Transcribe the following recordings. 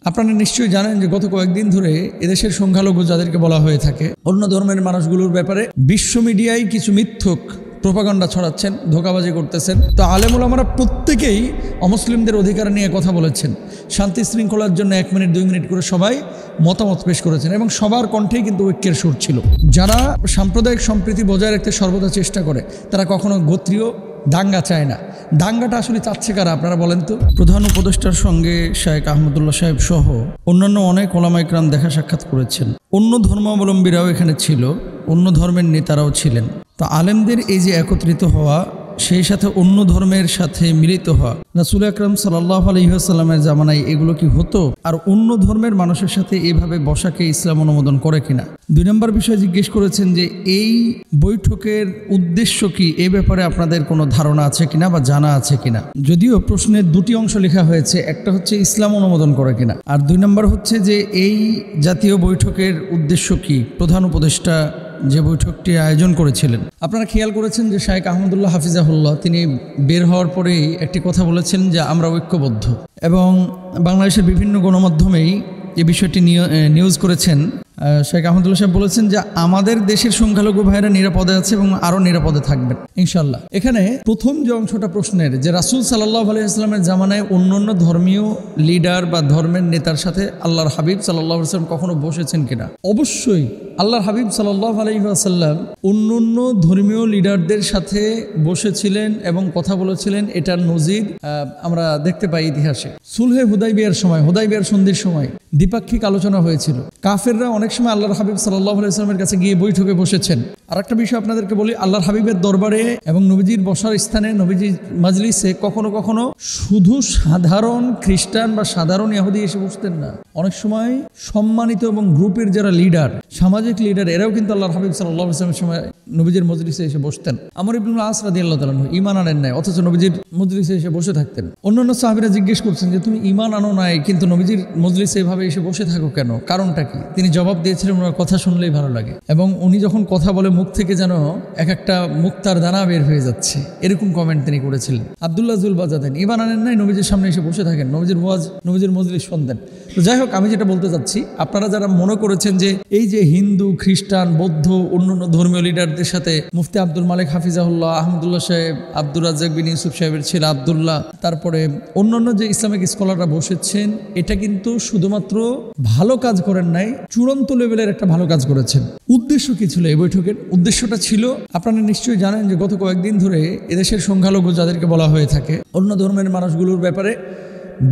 আপনারা নিশ্চয়ই জানেন যে গত কয়েকদিন ধরে এদেশের সংখ্যালঘু যাদেরকে বলা হয়ে থাকে অন্য ধর্মের মানুষগুলোর ব্যাপারে বিশ্ব মিডিয়ায় কিছু মিথ্যক প্রোপাগান্ডা ছড়াচ্ছেন, ধোঁকাবাজি করতেছেন। তো আলেম ওলামারা প্রত্যেকেই অমুসলিমদের অধিকার নিয়ে কথা বলেছেন, শান্তি শৃঙ্খলার জন্য 1 মিনিট 2 মিনিট করে সবাই মতামত পেশ করেছেন এবং সবার কণ্ঠেই কিন্তু ঐক্যের সুর ছিল। যারা সাম্প্রদায়িক সম্প্রীতি বজায় রাখতে সর্বদা চেষ্টা করে তারা কখনো গোত্রীয় দাঙ্গা চায় না। দাঙ্গাটা আসলে চাচ্ছে কারা আপনারা বলেন তো? প্রধান উপদেষ্টার সঙ্গে শায়েখ আহমদুল্লাহ সাহেব সহ অন্যান্য অনেক ওলামা ইকরাম দেখা সাক্ষাৎ করেছেন। অন্য ধর্মাবলম্বীরাও এখানে ছিল, অন্য ধর্মের নেতারাও ছিলেন। তো আলেমদের এই যে একত্রিত হওয়া, সেই সাথে অন্য ধর্মের সাথে মিলিত হওয়া, রাসূল আকরাম সাল্লাল্লাহু আলাইহি ওয়াসাল্লামের জামানায় এগুলো কি হতো? আর অন্য ধর্মের মানুষের সাথে এভাবে বসাকে ইসলাম অনুমোদন করে কিনা? 2 নম্বর বিষয় জিজ্ঞেস করেছেন যে এই বৈঠকের উদ্দেশ্য কি, এ ব্যাপারে আপনাদের কোনো ধারণা আছে কিনা বা জানা আছে কিনা। যদিও প্রশ্নের 2টি অংশ লেখা হয়েছে, একটা হচ্ছে ইসলাম অনুমোদন করে কিনা, আর 2 নম্বর হচ্ছে যে এই জাতীয় বৈঠকের উদ্দেশ্য কি, প্রধান উপদেষ্টা যে বৈঠকটি আয়োজন করেছিলেন। আপনারা খেয়াল করেছেন যে শায়েখ আহমদুল্লাহ হাফিজাহুল্লাহ তিনি বের হওয়ার পরেই একটি কথা বলেছেন যে আমরা ঐক্যবদ্ধ, এবং বাংলাদেশের বিভিন্ন গণমাধ্যমেই এই বিষয়টি নিউজ করেছেন। শায়েখ আহমদুল্লাহ সাহেব বলেছেন যে আমাদের দেশের সংখ্যালঘু ভাইরা নিরাপদে আছে এবং আরও নিরাপদে থাকবেন ইনশাল্লাহ। এখানে প্রথম যে অংশটা প্রশ্নের, যে রাসূল সাল্লাল্লাহু আলাইহি ওয়াসাল্লামের জামানায় অন্যান্য ধর্মীয় লিডার বা ধর্মের নেতার সাথে আল্লাহর হাবিব সাল্লাল্লাহু আলাইহি ওয়াসাল্লাম কখনো বসেছেন কিনা? অবশ্যই আল্লাহর হাবিব সাল্লাল্লাহু আলাইহি ওয়াসাল্লাম অন্যান্য ধর্মীয় লিডারদের সাথে বসেছিলেন এবং কথা বলেছিলেন। এটার নজির আমরা দেখতে পাই ইতিহাসে। সুলহে হুদাইবিয়ার সময়, হুদাইবিয়ার সন্ধির সময় দ্বিপাক্ষিক আলোচনা হয়েছিল। কাফেররা অনেক সময় আল্লাহর হাবিব সাল্লাল্লাহু আলাইহি ওয়াসাল্লামের কাছে গিয়ে বৈঠকে বসেছেন। আর একটা বিষয় আপনাদেরকে বলি, আল্লাহর হাবিবের দরবারে এবং নবীজির বসার স্থানে, নবীজির মাজলিসে কখনো কখনো শুধু সাধারণ খ্রিস্টান বা সাধারণ ইহুদি এসে বসতেন না। অনেক সময় সম্মানিত এবং গ্রুপের যারা লিডার, সামাজিক লিডার, এরাও কিন্তু আল্লাহর হাবিব সাল্লাল্লাহু আলাইহি ওয়াসাল্লামের সময় নবীজির মজলিসে এসে বসতেন। আমর ইবনুল আস রাদিয়াল্লাহু তাআলা ঈমান আনেন নাই, অথচ নবীজির মজলিসে এসে বসে থাকতেন। অন্যান্য সাহাবীরা জিজ্ঞেস করছেন যে তুমি ঈমান আনো নাই কিন্তু নবীজির মজলিসে এভাবে এসে বসে থাকো কেন, কারণটা কি? তিনি জবাব দিয়েছিলেন ওনার কথা শুনলেই ভালো লাগে, এবং উনি যখন কথা বলে মুখ থেকে যেন এক একটা মুক্তার দানা বের হয়ে যাচ্ছে, এরকম কমেন্ট তিনি করেছিলেন। আব্দুল্লাহ জুল বাজাদেন ঈমান আনেন নাই, নবীজির সামনে এসে বসে থাকেন, নবীজির ওয়াজ, নবীজির মজলিস শুনতেন। তো যাই হোক, আমি যেটা বলতে চাচ্ছি, আপনারা যারা মনে করেছেন যে এই যে হিন্দু, খ্রিস্টান, বৌদ্ধ, অন্যান্য ধর্মীয় লিডারদের সাথে মুফতি আব্দুল মালিক হাফিজাহুল্লাহ, আহমদুল্লাহ সাহেব, আব্দুর রাজ্জাক বিন ইউসুফ সাহেবের ছেলে আব্দুল্লাহ, তারপরে অন্যান্য যে ইসলামিক স্কলাররা বসেছেন, এটা কিন্তু শুধুমাত্র ভালো কাজ করেন নাই, চূড়ান্ত লেভেলের একটা ভালো কাজ করেছেন। উদ্দেশ্য কি ছিল এই বৈঠকের? উদ্দেশ্যটা ছিল, আপনারা নিশ্চয়ই জানেন যে গত কয়েকদিন ধরে এদেশের সংখ্যালঘু যাদেরকে বলা হয়ে থাকে অন্য ধর্মের মানুষগুলোর ব্যাপারে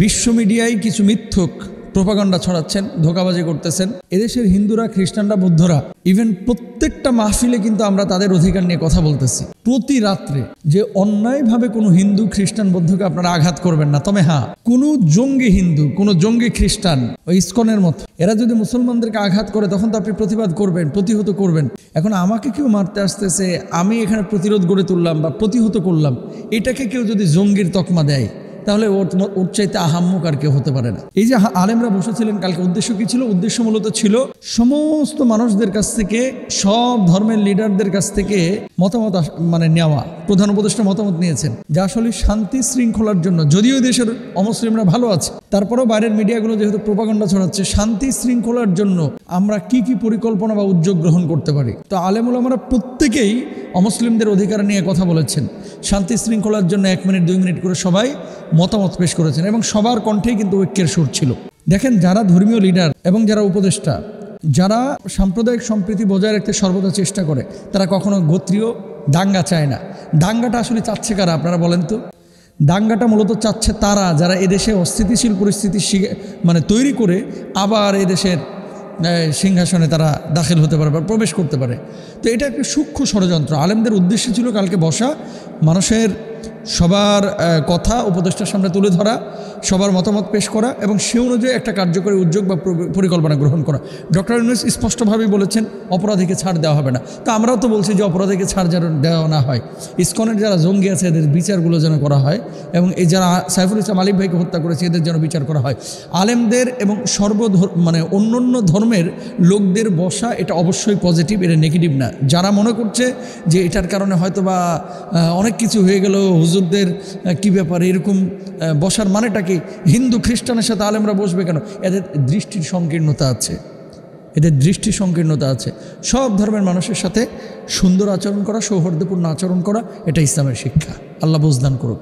বিশ্ব মিডিয়ায় কিছু মিথ্যক প্রোপাগান্ডা ছড়াচ্ছেন, ধোঁকাবাজি করতেছেন। এদেশের হিন্দুরা, খ্রিস্টানরা, বৌদ্ধরা, ইভেন প্রত্যেকটা মাহফিলে কিন্তু আমরা তাদের অধিকার নিয়ে কথা বলতেছি প্রতি রাত্রে, যে অন্যায়ভাবে কোনো হিন্দু, খ্রিস্টান, বৌদ্ধকে আপনারা আঘাত করবেন না। তবে হ্যাঁ, কোনো জঙ্গি হিন্দু, কোনো জঙ্গি খ্রিস্টান, ওই ইসকনের মতো এরা যদি মুসলমানদেরকে আঘাত করে তখন তো আপনি প্রতিবাদ করবেন, প্রতিহত করবেন। এখন আমাকে কেউ মারতে আসতেছে, আমি এখানে প্রতিরোধ গড়ে তুললাম বা প্রতিহত করলাম, এটাকে কেউ যদি জঙ্গির তকমা দেয় তাহলে ওর চাইতে আহাম্মক আর কেউ হতে পারে না। এই যে আলেমরা বসেছিলেন কালকে, উদ্দেশ্য কি ছিল? উদ্দেশ্য মূলত ছিল সমস্ত মানুষদের কাছ থেকে, সব ধর্মের লিডারদের কাছ থেকে মতামত নেওয়া। প্রধান উপদেষ্টা মতামত নিয়েছেন যে আসলে শান্তি শৃঙ্খলার জন্য, যদিও দেশের অমুসলিমরা ভালো আছে, তারপরেও বাইরের মিডিয়াগুলো যেহেতু প্রোপাগান্ডা ছড়াচ্ছে, শান্তি শৃঙ্খলার জন্য আমরা কি কি পরিকল্পনা বা উদ্যোগ গ্রহণ করতে পারি। তো আলেম ওলামারা প্রত্যেকেই অমুসলিমদের অধিকার নিয়ে কথা বলেছেন, শান্তি শৃঙ্খলার জন্য 1 মিনিট 2 মিনিট করে সবাই মতামত পেশ করেছেন এবং সবার কণ্ঠেই কিন্তু ঐক্যের সুর ছিল। দেখেন, যারা ধর্মীয় লিডার এবং যারা উপদেষ্টা, যারা সাম্প্রদায়িক সম্প্রীতি বজায় রাখতে সর্বদা চেষ্টা করে, তারা কখনো গোত্রীয় দাঙ্গা চায় না। দাঙ্গাটা আসলে চাচ্ছে কারা আপনারা বলেন তো? দাঙ্গাটা মূলত চাচ্ছে তারা যারা এদেশে অস্থিতিশীল পরিস্থিতি তৈরি করে আবার এদেশের সিংহাসনে তারা দাখিল হতে পারে বা প্রবেশ করতে পারে। তো এটা একটা সূক্ষ্ম ষড়যন্ত্র। আলেমদের উদ্দেশ্য ছিল কালকে বসা, মানুষের সবার কথা উপদেষ্টার সামনে তুলে ধরা, সবার মতামত পেশ করা এবং সে অনুযায়ী একটা কার্যকরী উদ্যোগ বা পরিকল্পনা গ্রহণ করা। ডক্টর ইউনূস স্পষ্টভাবেই বলেছেন অপরাধীকে ছাড় দেওয়া হবে না। তো আমরাও তো বলছি যে অপরাধীকে ছাড় যেন দেওয়া না হয়, ইসকনের যারা জঙ্গি আছে এদের বিচারগুলো যেন করা হয়, এবং এই যারা সাইফুল ইসলাম আলিফ ভাইকে হত্যা করেছে এদের যেন বিচার করা হয়। আলেমদের এবং অন্যান্য ধর্মের লোকদের বসা এটা অবশ্যই পজিটিভ, এটা নেগেটিভ না। যারা মনে করছে যে এটার কারণে হয়তো বা অনেক কিছু হয়ে গেল, হুজুরদের কি ব্যাপার, এরকম বসার মানেটা কি? হিন্দু খ্রিস্টানের সাথে আলেমরা বসবে কেন? এদের দৃষ্টির সংকীর্ণতা আছে, এদের দৃষ্টি সংকীর্ণতা আছে। সব ধর্মের মানুষের সাথে সুন্দর আচরণ করা, সৌহার্দ্যপূর্ণ আচরণ করা, এটা ইসলামের শিক্ষা। আল্লাহ বুঝদান করুক।